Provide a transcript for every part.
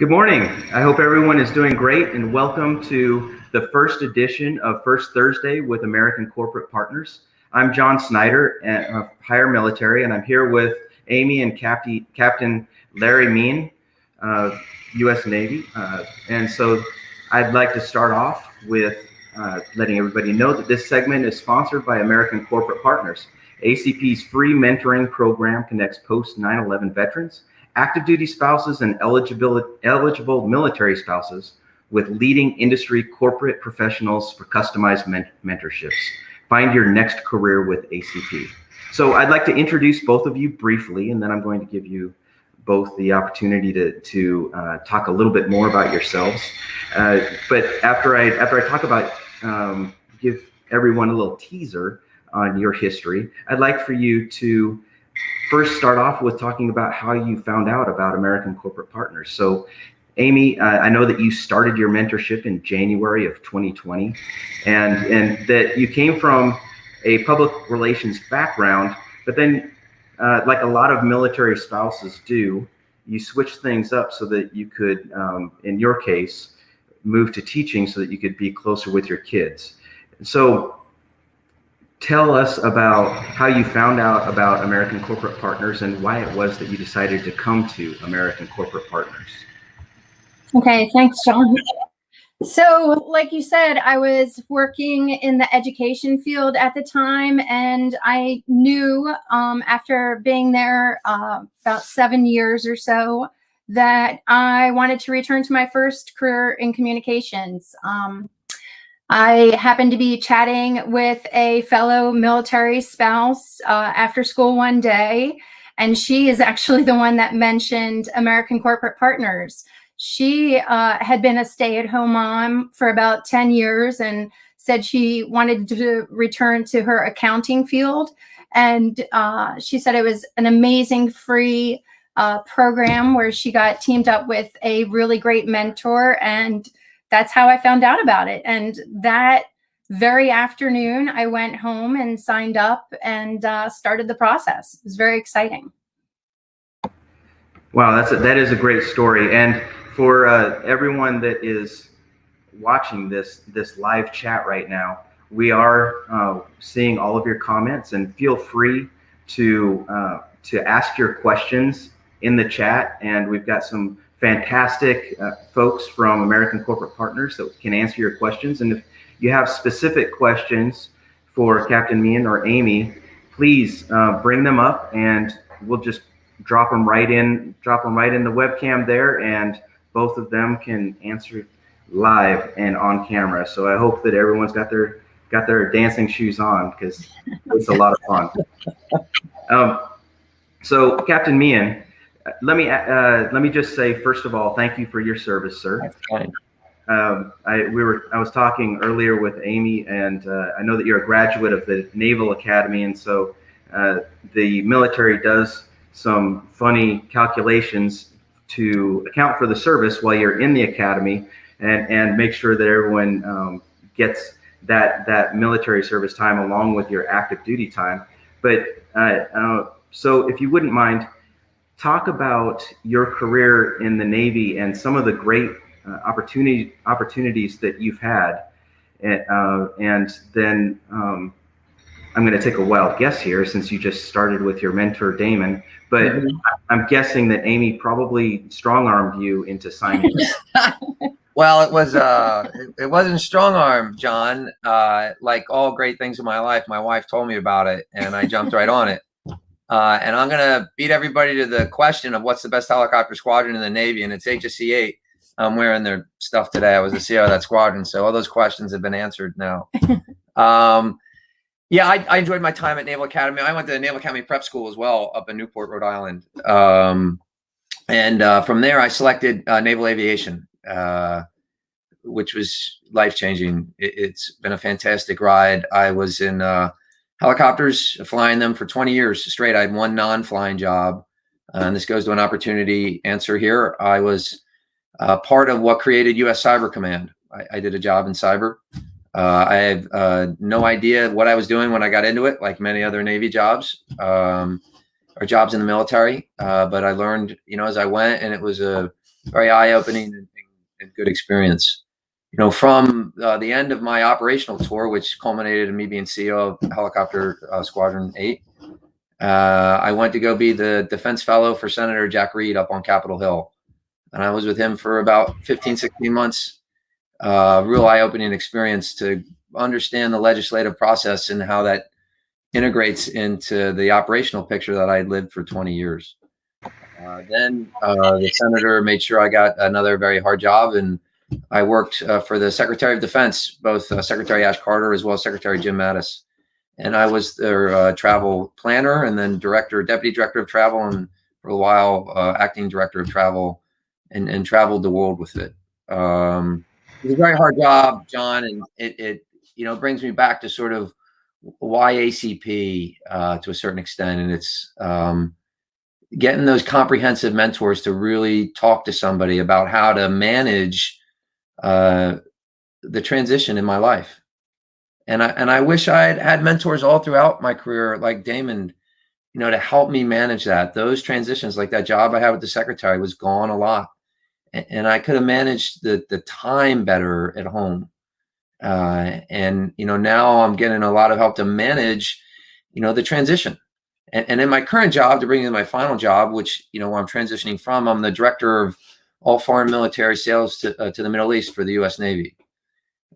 Good morning. I hope everyone is doing great, and welcome to the first edition of First Thursday with American Corporate Partners. I'm John Snyder, Higher Military, and I'm here with Amy and Captain Larry Meehan, U.S. Navy. And so I'd like to start off with letting everybody know that this segment is sponsored by American Corporate Partners. ACP's free mentoring program connects post 9/11 veterans, active duty spouses, and eligible military spouses with leading industry corporate professionals for customized mentorships. Find your next career with ACP. So I'd like to introduce both of you briefly, and then I'm going to give you both the opportunity to talk a little bit more about yourselves. But after I talk about, give everyone a little teaser on your history, I'd like for you to first start off with talking about how you found out about American Corporate Partners. So Amy, I know that you started your mentorship in January of 2020, and that you came from a public relations background, but then like a lot of military spouses do, you switched things up so that you could, in your case, move to teaching so that you could be closer with your kids. So tell us about how you found out about American Corporate Partners and why it was that you decided to come to American Corporate Partners. Okay, thanks, John. So, like you said, I was working in the education field at the time, and I knew after being there about 7 years or so that I wanted to return to my first career in communications. I happened to be chatting with a fellow military spouse after school one day, and she is actually the one that mentioned American Corporate Partners. She had been a stay-at-home mom for about 10 years and said she wanted to return to her accounting field. And she said it was an amazing free program where she got teamed up with a really great mentor, and that's how I found out about it. And that very afternoon, I went home and signed up and started the process. It was very exciting. Wow, that is a great story. And for everyone that is watching this live chat right now, we are seeing all of your comments, and feel free to ask your questions in the chat. And we've got some fantastic folks from American Corporate Partners that can answer your questions. And if you have specific questions for Captain Meehan or Amy, please bring them up, and we'll just drop them right in the webcam there, and both of them can answer live and on camera. So I hope that everyone's got their dancing shoes on, because it's a lot of fun. So Captain Meehan, let me just say, first of all, thank you for your service, sir. That's fine. I was talking earlier with Amy, and I know that you're a graduate of the Naval Academy, and so the military does some funny calculations to account for the service while you're in the academy, and make sure that everyone gets that military service time along with your active duty time. But so if you wouldn't mind, talk about your career in the Navy and some of the great opportunities that you've had. And then I'm going to take a wild guess here, since you just started with your mentor, Damon, but I'm guessing that Amy probably strong-armed you into signing. Well, it wasn't strong-arm, John. Like all great things in my life, my wife told me about it, and I jumped right on it. And I'm going to beat everybody to the question of what's the best helicopter squadron in the Navy, and it's HSC 8. I'm wearing their stuff today. I was the CO of that squadron, so all those questions have been answered now. Yeah, I enjoyed my time at Naval Academy. I went to the Naval Academy Prep School as well up in Newport, Rhode Island. And from there, I selected Naval Aviation, which was life-changing. It's been a fantastic ride. I was in helicopters, flying them for 20 years straight. I had one non-flying job. And this goes to an opportunity answer here. I was part of what created U.S. Cyber Command. I did a job in cyber. I have no idea what I was doing when I got into it, like many other Navy jobs or jobs in the military. But I learned, as I went, and it was a very eye-opening and good experience. From the end of my operational tour, which culminated in me being CEO of Helicopter Squadron 8, I went to go be the defense fellow for Senator Jack Reed up on Capitol Hill. And I was with him for about 15, 16 months. Real eye-opening experience to understand the legislative process and how that integrates into the operational picture that I lived for 20 years. Then the senator made sure I got another very hard job, and I worked for the Secretary of Defense, both Secretary Ash Carter as well as Secretary Jim Mattis. And I was their travel planner, and then deputy director of travel, and for a while, acting director of travel, and traveled the world with it. It was a very hard job, John, and it brings me back to sort of why ACP to a certain extent, and it's getting those comprehensive mentors to really talk to somebody about how to manage the transition in my life. And I wish I had mentors all throughout my career, like Damon, to help me manage that. Those transitions, like that job I had with the secretary, was gone a lot, and I could have managed the time better at home. And now I'm getting a lot of help to manage, the transition. And in my current job, to bring in my final job, which where I'm transitioning from, I'm the director of all foreign military sales to the Middle East for the U.S. Navy.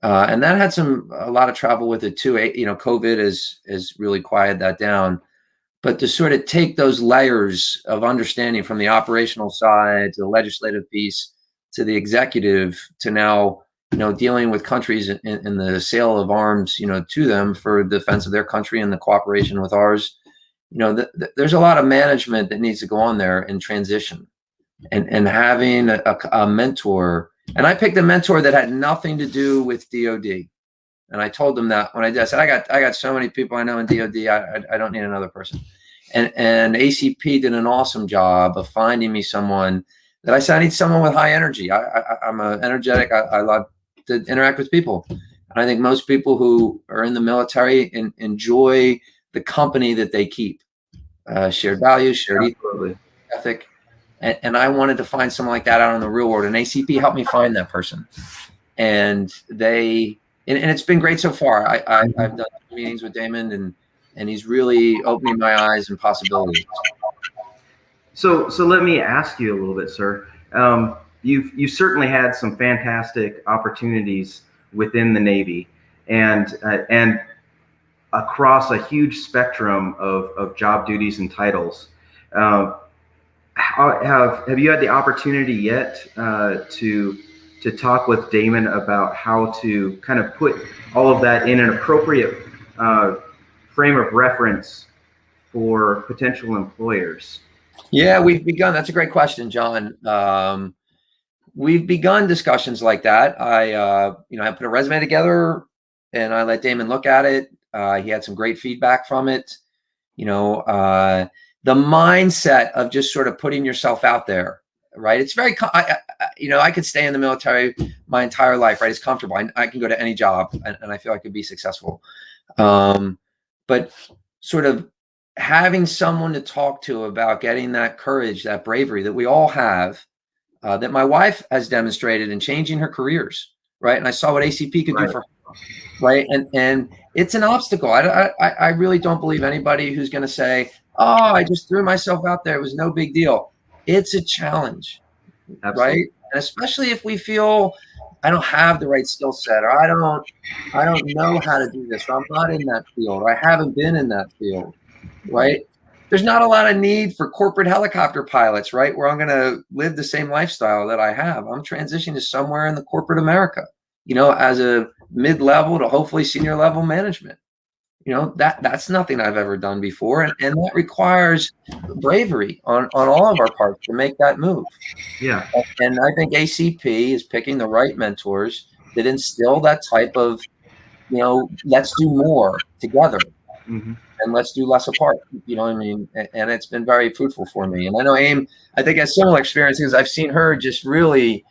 And that had a lot of travel with it too. COVID has really quieted that down. But to sort of take those layers of understanding from the operational side to the legislative piece to the executive to now, dealing with countries in the sale of arms, to them for defense of their country and the cooperation with ours, there's a lot of management that needs to go on there in transition, and having a mentor. And I picked a mentor that had nothing to do with DOD. And I told them that when I did, I said, I got so many people I know in DOD, I don't need another person. And ACP did an awesome job of finding me someone that I said, I need someone with high energy. I'm energetic. I love to interact with people. And I think most people who are in the military enjoy the company that they keep, shared values, shared ethic. And I wanted to find someone like that out in the real world. And ACP helped me find that person. And it's been great so far. I've done meetings with Damon, and he's really opening my eyes and possibilities. So let me ask you a little bit, sir. You've certainly had some fantastic opportunities within the Navy, and across a huge spectrum of job duties and titles. Have you had the opportunity yet to talk with Damon about how to kind of put all of that in an appropriate frame of reference for potential employers? Yeah, we've begun. That's a great question, John. We've begun discussions like that. I put a resume together, and I let Damon look at it. He had some great feedback from it. The mindset of just sort of putting yourself out there, right? It's very, I could stay in the military my entire life, right? It's comfortable. I can go to any job, and I feel I could be successful. But sort of having someone to talk to about getting that courage, that bravery that we all have, that my wife has demonstrated in changing her careers, right? And I saw what ACP could do for her, right? And it's an obstacle. I really don't believe anybody who's going to say, oh, I just threw myself out there. It was no big deal. It's a challenge, Absolutely. Right? And especially if we feel I don't have the right skill set, or I don't know how to do this, or I'm not in that field, or I haven't been in that field, right? There's not a lot of need for corporate helicopter pilots, right? Where I'm going to live the same lifestyle that I have. I'm transitioning to somewhere in the corporate America, as a mid-level to hopefully senior level management. That's nothing I've ever done before. And that requires bravery on all of our parts to make that move. Yeah. And I think ACP is picking the right mentors that instill that type of, let's do more together. Mm-hmm. And let's do less apart. You know what I mean? And it's been very fruitful for me. And I know AIM, I think, has similar experiences. I've seen her just really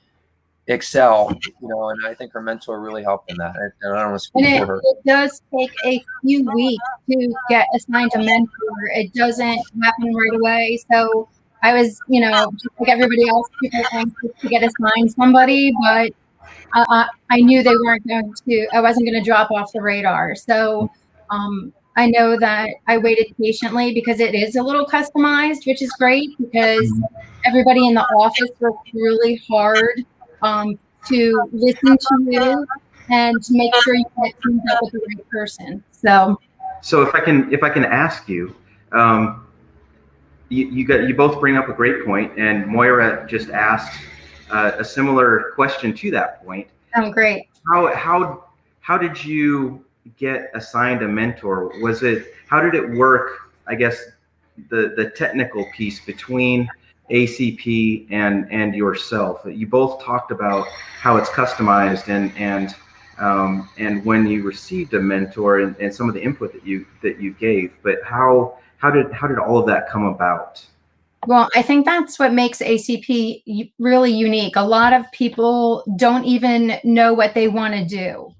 excel, and I think her mentor really helped in that. And I don't want to speak for her. It does take a few weeks to get assigned a mentor. It doesn't happen right away. So I was, just like everybody else, super anxious to get assigned somebody, but I knew they weren't going to, I wasn't going to drop off the radar. So I know that I waited patiently because it is a little customized, which is great because everybody in the office worked really hard to listen to you and to make sure you get teamed up with the right person. So if I can ask you, you both bring up a great point, and Moira just asked a similar question to that point. Oh, great. How did you get assigned a mentor? How did it work? I guess the technical piece between ACP and yourself. You both talked about how it's customized and when you received a mentor and some of the input that you gave. But how did all of that come about? Well, I think that's what makes ACP really unique. A lot of people don't even know what they want to do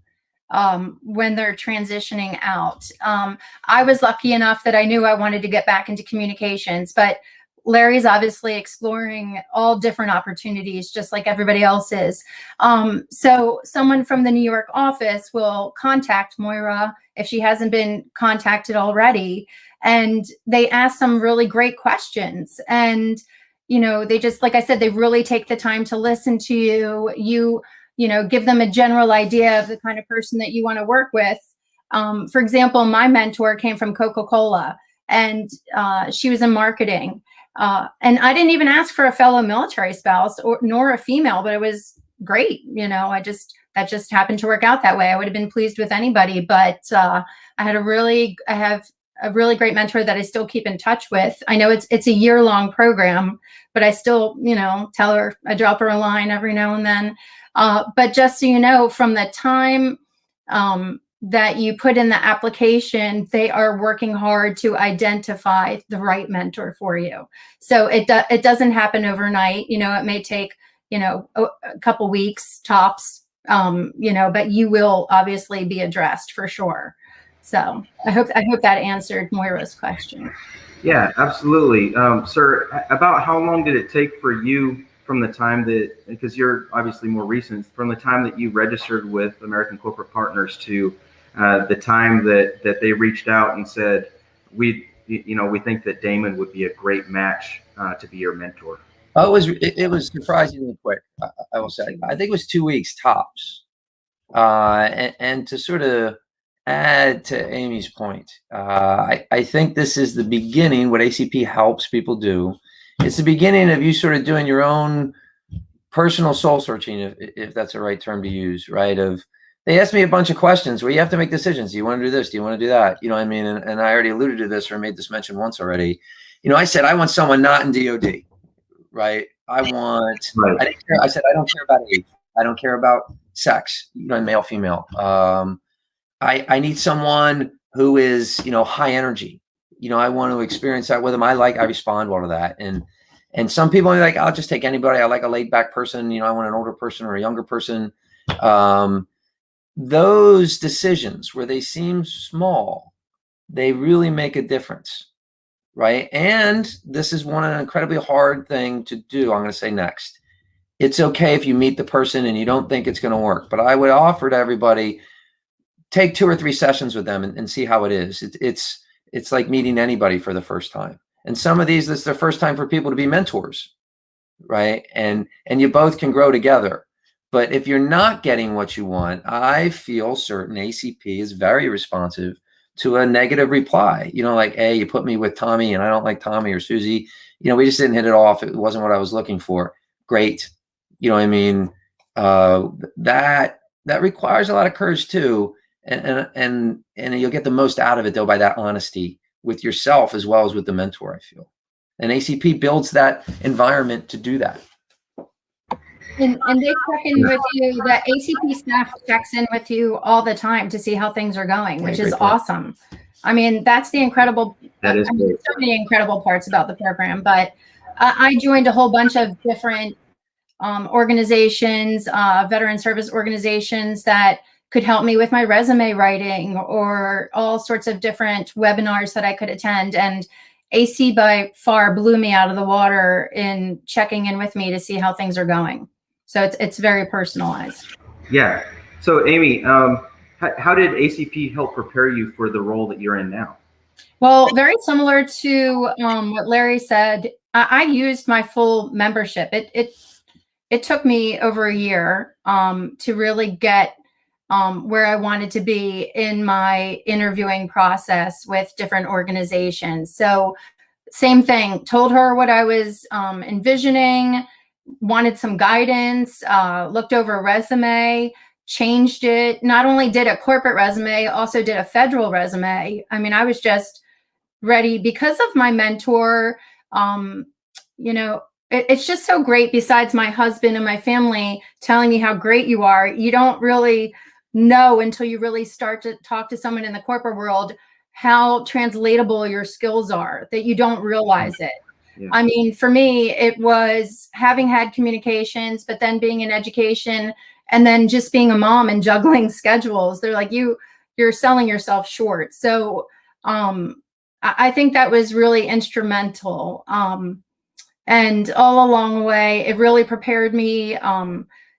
when they're transitioning out. I was lucky enough that I knew I wanted to get back into communications, but Larry's obviously exploring all different opportunities, just like everybody else is. So someone from the New York office will contact Moira if she hasn't been contacted already. And they ask some really great questions. And, they just, like I said, they really take the time to listen to you. Give them a general idea of the kind of person that you want to work with. For example, my mentor came from Coca-Cola, and she was in marketing. And I didn't even ask for a fellow military spouse nor a female, but it was great. That just happened to work out that way. I would have been pleased with anybody, but I have a really great mentor that I still keep in touch with. I know it's a year-long program, but I still, tell her, I drop her a line every now and then. But just so you know, from the time that you put in the application, they are working hard to identify the right mentor for you. So it doesn't happen overnight. It may take, a couple weeks tops, but you will obviously be addressed for sure. So I hope that answered Moira's question. Yeah, absolutely. Sir, about how long did it take for you from the time because you're obviously more recent, from the time that you registered with American Corporate Partners to the time that they reached out and said, we think that Damon would be a great match to be your mentor? Oh, it was surprisingly quick. I will say, I think it was 2 weeks tops. And to sort of add to Amy's point, I think this is the beginning. What ACP helps people do, it's the beginning of you sort of doing your own personal soul searching, if that's the right term to use, right? They asked me a bunch of questions where you have to make decisions. Do you want to do this? Do you want to do that? You know what I mean? And I already alluded to this or made this mention once already. I said, I want someone not in DOD, right? I said, I don't care about age. I don't care about sex, male, female. I need someone who is, high energy. I want to experience that with them. I respond well to that. And some people are like, I'll just take anybody. I like a laid back person. I want an older person or a younger person. Those decisions where they seem small, they really make a difference, right? And this is an incredibly hard thing to do. I'm going to say next. It's okay if you meet the person and you don't think it's going to work, but I would offer to everybody, take 2 or 3 sessions with them and see how it is. It's like meeting anybody for the first time. And some of these, it's the first time for people to be mentors, right? And you both can grow together. But if you're not getting what you want, I feel certain ACP is very responsive to a negative reply. Like, hey, you put me with Tommy and I don't like Tommy or Susie. We just didn't hit it off. It wasn't what I was looking for. Great. That requires a lot of courage too. And you'll get the most out of it though by that honesty with yourself as well as with the mentor, I feel. And ACP builds that environment to do that. And they check in with you. The ACP staff checks in with you all the time to see how things are going, which is awesome. I mean, that's the incredible. That is great. So many incredible parts about the program. But I joined a whole bunch of different organizations, veteran service organizations that could help me with my resume writing or all sorts of different webinars that I could attend. And AC by far blew me out of the water in checking in with me to see how things are going. So it's very personalized. Yeah. So Amy, how did ACP help prepare you for the role that you're in now? Well, very similar to what Larry said. I used my full membership. It took me over a year to really get where I wanted to be in my interviewing process with different organizations. So same thing, told her what I was envisioning, wanted some guidance, looked over a resume, changed it. Not only did a corporate resume, also did a federal resume. I mean, I was just ready because of my mentor. You know, it's just so great. Besides my husband and my family telling me how great you are, you don't really know until you really start to talk to someone in the corporate world how translatable your skills are, that you don't realize it. Yeah. I mean, for me, it was having had communications, but then being in education and then just being a mom and juggling schedules. They're like, you're selling yourself short. So I think that was really instrumental. And all along the way, it really prepared me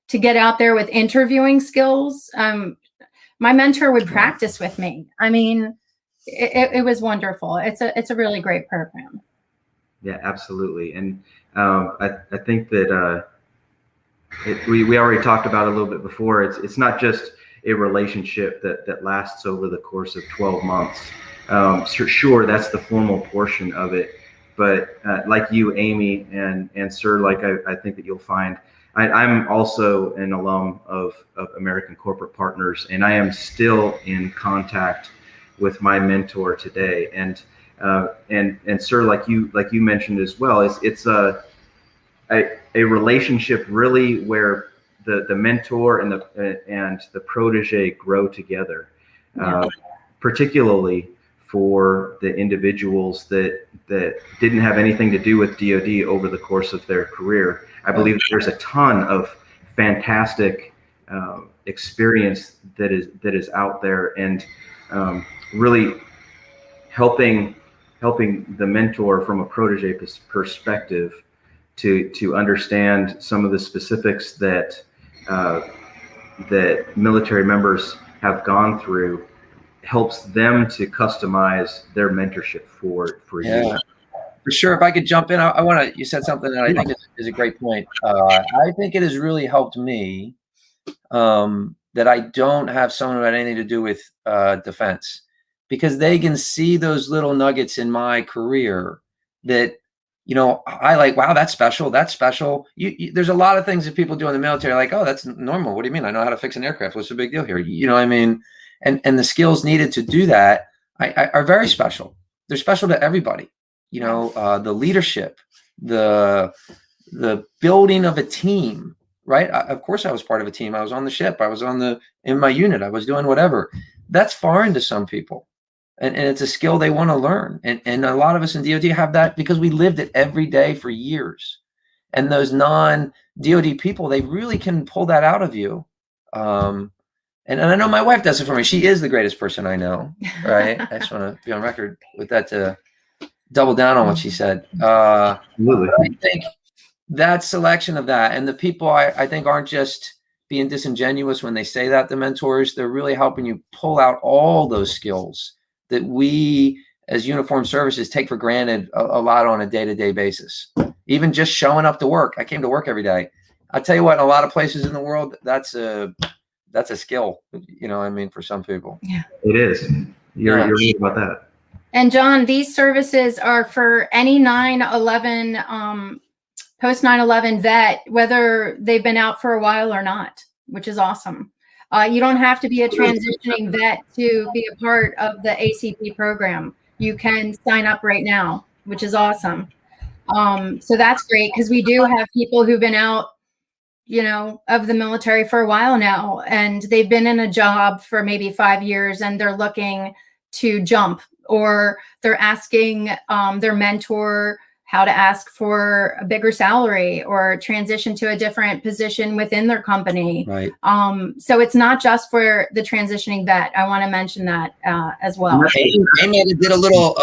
to get out there with interviewing skills. My mentor would practice with me. I mean, it was wonderful. It's a really great program. Yeah, absolutely. And I think that we already talked about a little bit before. It's not just a relationship that lasts over the course of 12 months. Sure, that's the formal portion of it. But like you, Amy, and Sir, like I think that you'll find, I'm also an alum of American Corporate Partners, and I am still in contact with my mentor today. And Sir, like you mentioned as well, it's a relationship really where the mentor and the protege grow together, particularly for the individuals that didn't have anything to do with DoD over the course of their career. I believe there's a ton of fantastic experience that is out there, and really helping the mentor from a protege perspective to understand some of the specifics that military members have gone through, helps them to customize their mentorship for you. For sure. If I could jump in, I want to, you said something that I think is a great point. I think it has really helped me that I don't have someone who had anything to do with defense, because they can see those little nuggets in my career that, you know, I like, wow, that's special. That's special. There's a lot of things that people do in the military, like, oh, that's normal. What do you mean? I know how to fix an aircraft. What's the big deal here? You know what I mean? And the skills needed to do that are very special. They're special to everybody. You know, the leadership, the building of a team, right? Of course I was part of a team. I was on the ship. I was in my unit. I was doing whatever. That's foreign to some people. And it's a skill they want to learn. And a lot of us in DoD have that because we lived it every day for years. And those non-DoD people, they really can pull that out of you. And I know my wife does it for me. She is the greatest person I know, right? I just want to be on record with that to double down on what she said. Absolutely. I think that selection of that, and the people I think aren't just being disingenuous when they say that, the mentors, they're really helping you pull out all those skills that we as uniformed services take for granted a lot on a day-to-day basis. Even just showing up to work. I came to work every day. I'll tell you what, in a lot of places in the world, that's a skill, you know what I mean, for some people. Yeah, it is. You're right about that. And John, these services are for any 9/11, post 9/11 vet, whether they've been out for a while or not, which is awesome. You don't have to be a transitioning vet to be a part of the ACP program. You can sign up right now, which is awesome. So that's great, because we do have people who've been out, you know, of the military for a while now, and they've been in a job for maybe 5 years and they're looking to jump, or they're asking their mentor how to ask for a bigger salary or transition to a different position within their company. Right. So it's not just for the transitioning vet. I want to mention that as well. Amy did a little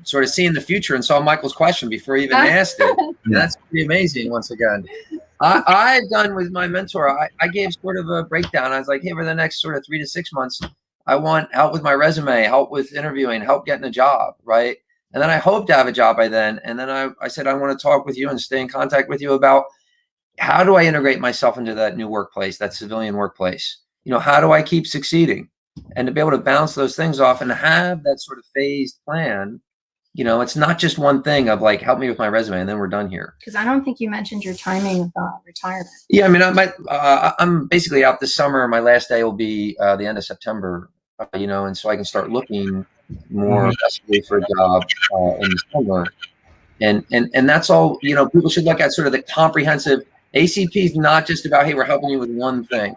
sort of seeing the future and saw Michael's question before he even asked it. That's pretty amazing. Once again, I've done with my mentor. I gave sort of a breakdown. I was like, hey, for the next sort of 3 to 6 months, I want help with my resume, help with interviewing, help getting a job, right? And then I hope to have a job by then. And then I said, I want to talk with you and stay in contact with you about how do I integrate myself into that new workplace, that civilian workplace? You know, how do I keep succeeding? And to be able to bounce those things off and have that sort of phased plan, you know, it's not just one thing of like, help me with my resume and then we're done here. Because I don't think you mentioned your timing of retirement. Yeah, I mean, I'm basically out this summer. My last day will be the end of September, you know, and so I can start looking more aggressively for a job in the summer. And that's all, you know, people should look at sort of the comprehensive. ACP is not just about, hey, we're helping you with one thing.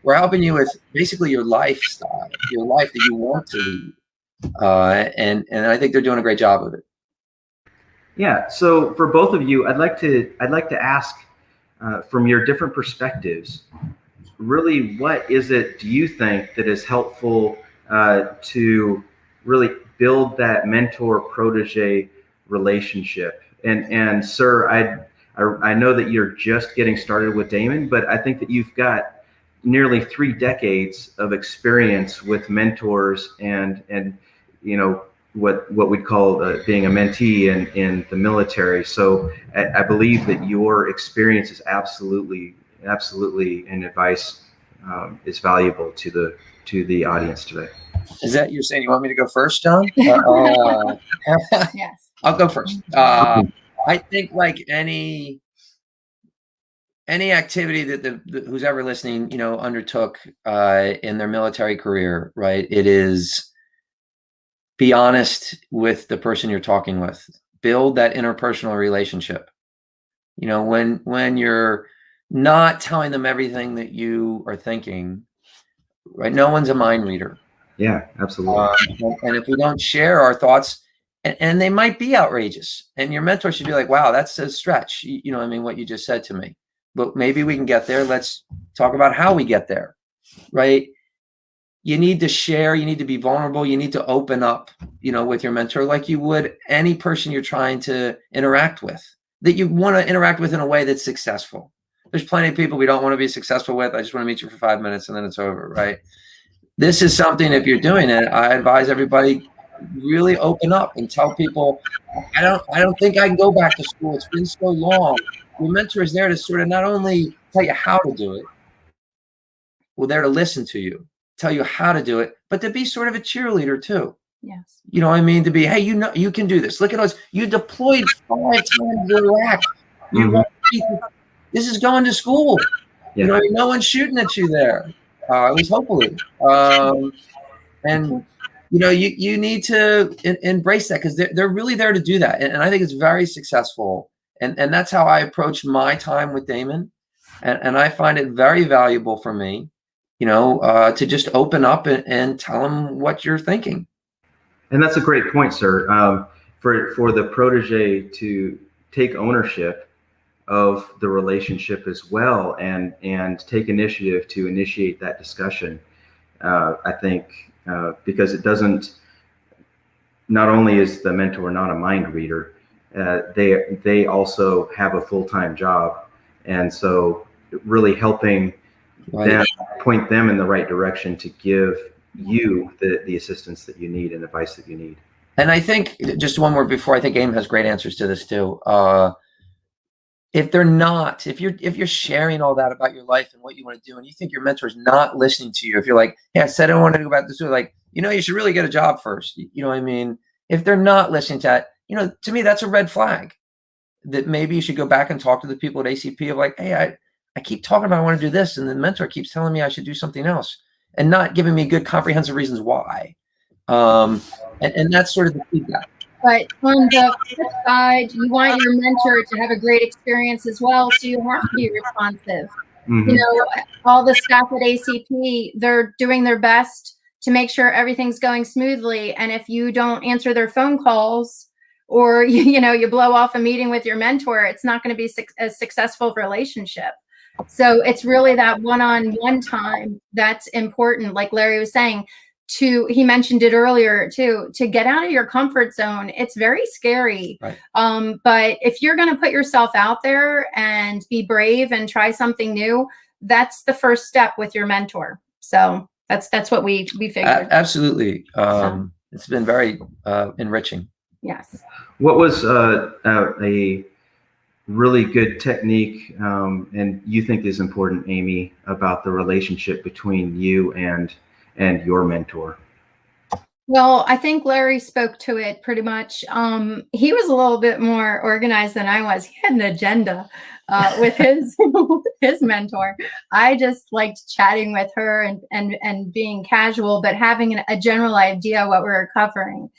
We're helping you with basically your lifestyle, your life that you want to lead. And I think they're doing a great job of it. Yeah. So for both of you, I'd like to ask from your different perspectives, really, what is it do you think that is helpful to really build that mentor-protege relationship? And sir, I know that you're just getting started with Damon, but I think that you've got nearly 3 decades of experience with mentors and you know what we'd call being a mentee in the military. So I believe that your experience is absolutely and advice is valuable to the audience today. Is that you're saying you want me to go first, John? Yes. I'll go first. I think like any activity that who's ever listening, you know, undertook in their military career, right? It is be honest with the person you're talking with. Build that interpersonal relationship. You know, when you're not telling them everything that you are thinking, right? No one's a mind reader. Yeah, absolutely. And if we don't share our thoughts, and they might be outrageous, and your mentor should be like, wow, that's a stretch. You know, I mean, what you just said to me, but maybe we can get there. Let's talk about how we get there, right? You need to share, you need to be vulnerable, you need to open up, you know, with your mentor like you would any person you're trying to interact with, that you want to interact with in a way that's successful. There's plenty of people we don't want to be successful with. I just want to meet you for 5 minutes and then it's over, right? This is something, if you're doing it, I advise everybody really open up and tell people, I don't think I can go back to school. It's been so long. Your mentor is there to sort of not only tell you how to do it, well, they're to listen to you, tell you how to do it, but to be sort of a cheerleader too. Yes. You know what I mean? To be, hey, you know, you can do this. Look at us. You deployed 5 times in Iraq. This is going to school. Yeah. You know, no one's shooting at you there. At least hopefully. And you know, you need to embrace that because they're really there to do that. And I think it's very successful. And that's how I approach my time with Damon. And I find it very valuable for me, you know, to just open up and tell them what you're thinking. And that's a great point, sir. For the protege to take ownership of the relationship as well and take initiative to initiate that discussion. I think because it doesn't, not only is the mentor not a mind reader, they also have a full-time job. And so really helping them, point them in the right direction to give you the assistance that you need and advice that you need. And I think just one more before, I think Aim has great answers to this too. If they're not, if you're sharing all that about your life and what you want to do, and you think your mentor is not listening to you, if you're like, hey, I said I want to go back to school, like, you know, you should really get a job first. You know what I mean? If they're not listening to that, you know, to me, that's a red flag that maybe you should go back and talk to the people at ACP of like, hey, I keep talking about I want to do this, and the mentor keeps telling me I should do something else and not giving me good comprehensive reasons why. And that's sort of the feedback. But on the flip side, you want your mentor to have a great experience as well, so you have to be responsive. Mm-hmm. You know, all the staff at ACP, they're doing their best to make sure everything's going smoothly. And if you don't answer their phone calls or you blow off a meeting with your mentor, it's not going to be a successful relationship. So it's really that one-on-one time that's important. Like Larry was saying, he mentioned it earlier too, to get out of your comfort zone. It's very scary. Right. But if you're going to put yourself out there and be brave and try something new, that's the first step with your mentor. So that's what we figured. Absolutely. It's been very enriching. Yes. What was a really good technique and you think is important, Amy, about the relationship between you and your mentor? Well, I think Larry spoke to it pretty much. He was a little bit more organized than I was. He had an agenda with his mentor. I just liked chatting with her and being casual, but having a general idea what we were covering.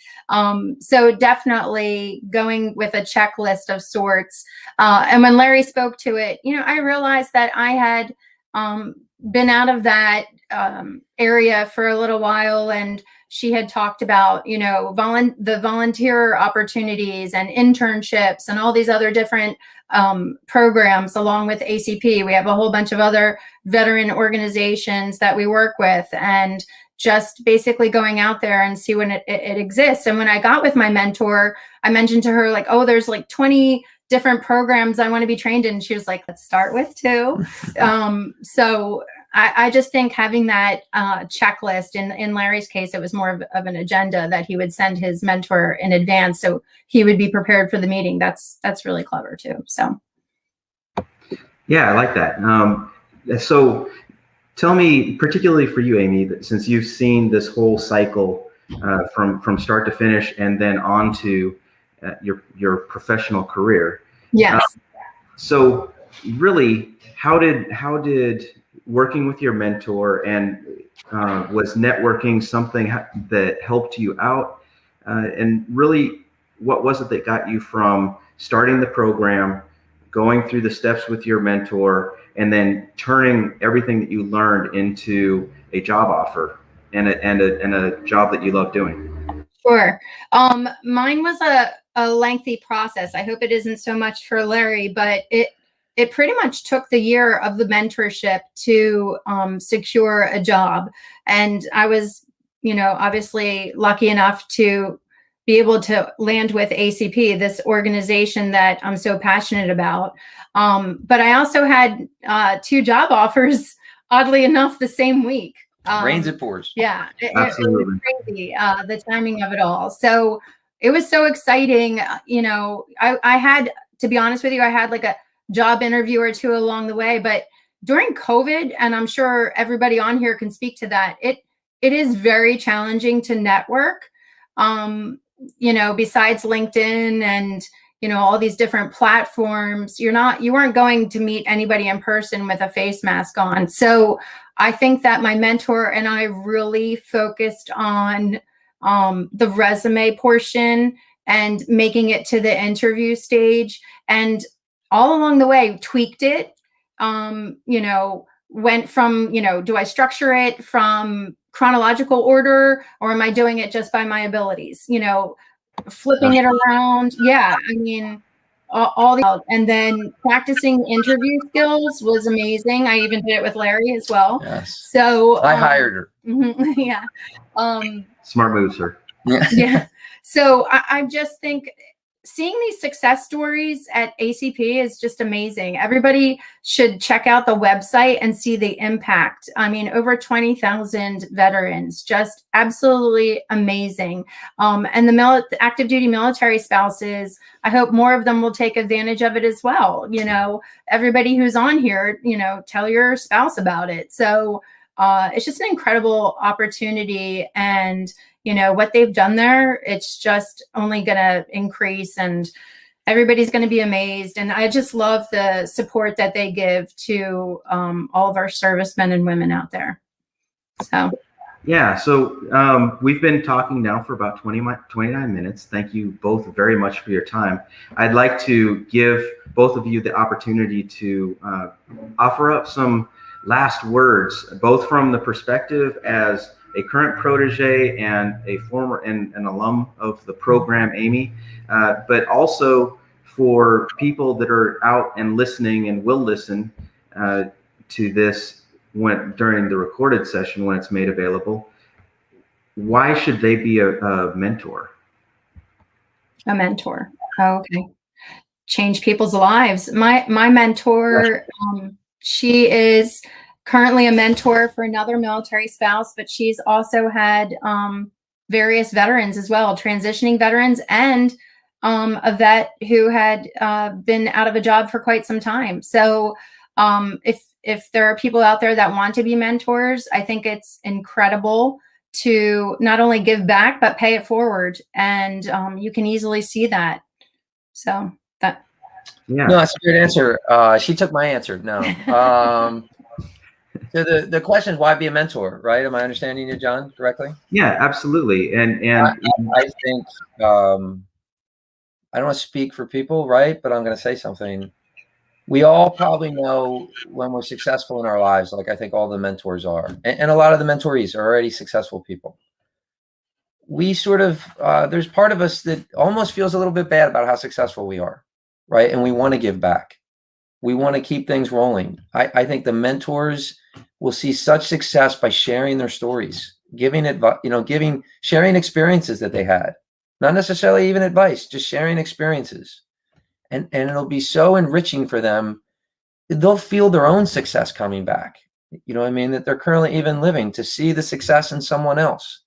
So definitely going with a checklist of sorts. And when Larry spoke to it, I realized that I had been out of that area for a little while, and she had talked about, the volunteer opportunities and internships and all these other different programs along with ACP. We have a whole bunch of other veteran organizations that we work with, and just basically going out there and see when it exists. And when I got with my mentor, I mentioned to her, like, oh, there's like 20 different programs I want to be trained in. She was like, let's start with 2. So I just think having that checklist, in Larry's case, it was more of an agenda that he would send his mentor in advance, so he would be prepared for the meeting. That's really clever too. So, yeah, I like that. So tell me, particularly for you, Amy, that since you've seen this whole cycle from start to finish, and then on to your professional career. Yes. So really, how did working with your mentor and was networking something that helped you out? And really, what was it that got you from starting the program, going through the steps with your mentor, and then turning everything that you learned into a job offer and a job that you love doing? Sure. Mine was a lengthy process. I hope it isn't so much for Larry, but it pretty much took the year of the mentorship to secure a job. And I was, obviously lucky enough to be able to land with ACP, this organization that I'm so passionate about. But I also had 2 job offers, oddly enough, the same week. Rains and pours. Yeah, Absolutely. it was crazy, the timing of it all. So it was so exciting. I had, to be honest with you, I had like a job interview or 2 along the way, but during COVID, and I'm sure everybody on here can speak to that, it is very challenging to network. Besides LinkedIn and all these different platforms, you weren't going to meet anybody in person with a face mask on. So I think that my mentor and I really focused on the resume portion and making it to the interview stage, and all along the way tweaked it. Went from, do I structure it from chronological order, or am I doing it just by my abilities? Flipping it around. Yeah, I mean, and then practicing interview skills was amazing. I even did it with Larry as well. Yes. So I hired her. Yeah. Smart move, sir. Yeah. So I just think seeing these success stories at ACP is just amazing. Everybody should check out the website and see the impact. I mean, over 20,000 veterans, just absolutely amazing. And the active duty military spouses, I hope more of them will take advantage of it as well. Everybody who's on here, tell your spouse about it. So it's just an incredible opportunity, and what they've done there, it's just only going to increase, and everybody's going to be amazed. And I just love the support that they give to all of our servicemen and women out there. So, yeah. So we've been talking now for about 29 minutes. Thank you both very much for your time. I'd like to give both of you the opportunity to offer up some last words, both from the perspective as a current protege and a former and an alum of the program, Amy, but also for people that are out and listening and will listen to this during the recorded session when it's made available. Why should they be a mentor? A mentor. Oh, okay. Change people's lives. My mentor, she is currently a mentor for another military spouse, but she's also had various veterans as well, transitioning veterans, and a vet who had been out of a job for quite some time. So if there are people out there that want to be mentors, I think it's incredible to not only give back, but pay it forward. And you can easily see that. So that. Yeah. No, that's a good answer. She took my answer. No. So the question is, why be a mentor, right? Am I understanding you, John, correctly? Yeah, absolutely. And I think, I don't want to speak for people, right? But I'm going to say something. We all probably know when we're successful in our lives, like I think all the mentors are, and a lot of the mentorees are already successful people. We sort of, there's part of us that almost feels a little bit bad about how successful we are, right? And we want to give back. We want to keep things rolling. I think the mentors will see such success by sharing their stories, giving advice, sharing experiences that they had, not necessarily even advice, just sharing experiences. And it'll be so enriching for them. They'll feel their own success coming back. You know what I mean? That they're currently even living, to see the success in someone else.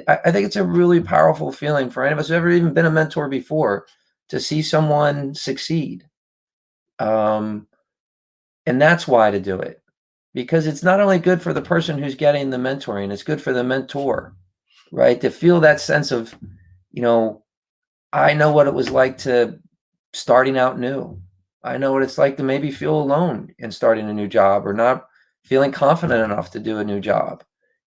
I think it's a really powerful feeling for any of us who've ever even been a mentor before, to see someone succeed. And that's why to do it, because it's not only good for the person who's getting the mentoring, it's good for the mentor, right? To feel that sense of, I know what it was like to starting out new. I know what it's like to maybe feel alone in starting a new job, or not feeling confident enough to do a new job,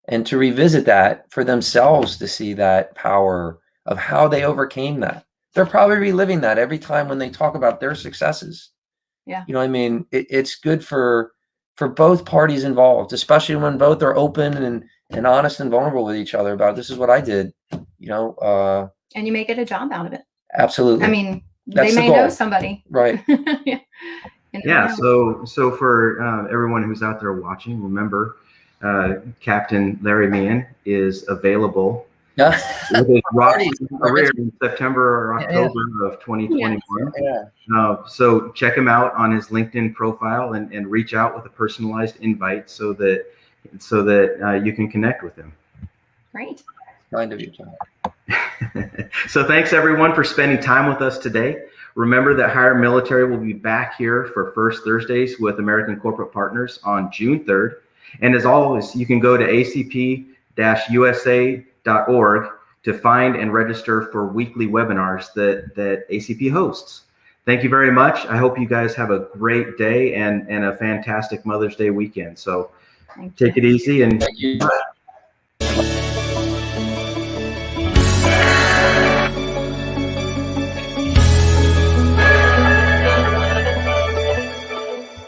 and to revisit that for themselves, to see that power of how they overcame that. They're probably reliving that every time when they talk about their successes. Yeah. You know what I mean? It's good for both parties involved, especially when both are open and honest and vulnerable with each other about, this is what I did, and you may get a job out of it. Absolutely. I mean, That's they may know somebody. Right. Yeah. Yeah. So for everyone who's out there watching, remember, Captain Larry Meehan is available with his rock career in September or October of 2021. Yeah. So check him out on his LinkedIn profile and reach out with a personalized invite so that you can connect with him. Great. Kind of you, John. So thanks everyone for spending time with us today. Remember that Higher Military will be back here for First Thursdays with American Corporate Partners on June 3rd. And as always, you can go to acp-usa.org to find and register for weekly webinars that ACP hosts. Thank you very much. I hope you guys have a great day and a fantastic Mother's Day weekend. So take it easy and